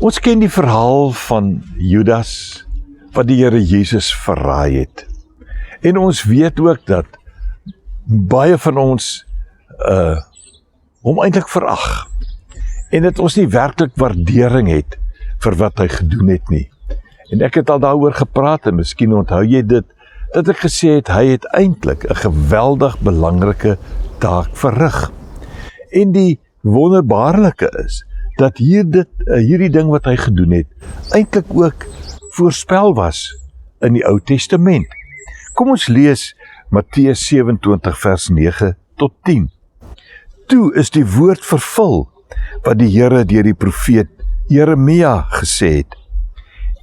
Ons ken die verhaal van Judas wat die Here Jesus verraai het. En ons weet ook dat baie van ons hom eintlik verag. En dat ons nie werklik waardering het vir wat hy gedoen het nie. En ek het al daaroor gepraat en miskien onthou jy dit, dat ek gesê het, hy het eintlik 'n geweldig belangrike taak verrig. En die wonderbaarlike is, dat hierdie ding wat hy gedoen het, eintlik ook voorspel was in die Ou Testament. Kom ons lees Matteus 27 vers 9 tot 10. Toe is die woord vervul, wat die Here deur die profeet Jeremia gesê het.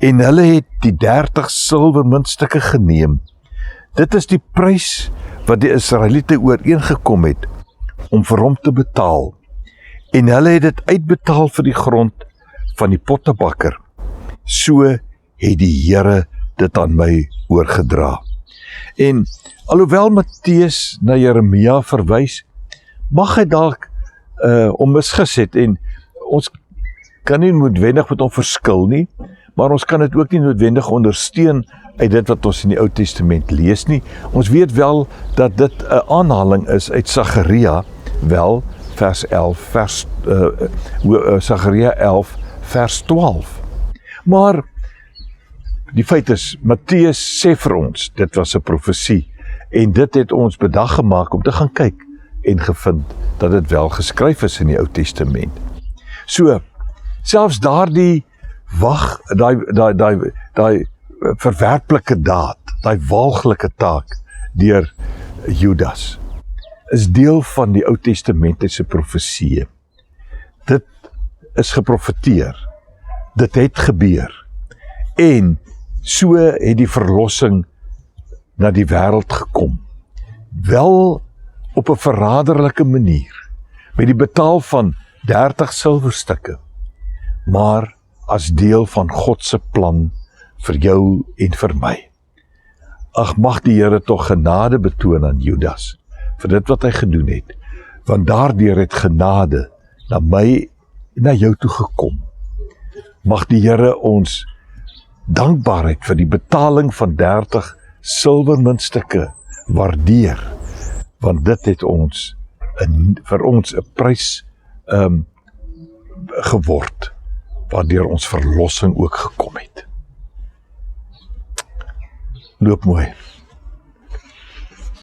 En hulle het die 30 silwermuntstukke geneem. Dit is die prys wat die Israeliete ooreengekom het, om vir hom te betaal. En hulle het dit uitbetaal vir die grond van die pottebakker. So het die Here dit aan my oorgedra. En alhoewel Matteus na Jeremia verwys, mag hy dalk misgis het, en ons kan nie noodwendig met hom verskil nie, maar ons kan dit ook nie noodwendig ondersteun uit dit wat ons in die Ou Testament lees nie. Ons weet wel dat dit 'n aanhaling is uit Sagaria, wel vers 11, Sagaria 11 vers 12. Maar die feit is, Matteus sê vir ons, dit was 'n profesie, en dit het ons bedag gemaak om te gaan kyk en gevind dat dit wel geskryf is in die Ou Testament. So, selfs daardie daai verwerplike daad, daai walglike taak deur Judas, is deel van die Ou Testamentiese profeseë. Dit is geprofeteer, dit het gebeur, en so het die verlossing na die wêreld gekom. Wel op 'n verraderlike manier, met die betaal van 30 silwerstukke, maar as deel van God se plan vir jou en vir my. Ag, mag die Here tog genade betoon aan Judas vir dit wat hy gedoen het, want daardeur het genade na my, na jou toe gekom. Mag die Here ons dankbaarheid vir die betaling van 30 silwermuntstukke waardeer, want dit het ons vir ons 'n prys geword, waardeur ons verlossing ook gekom het. Loop mooi.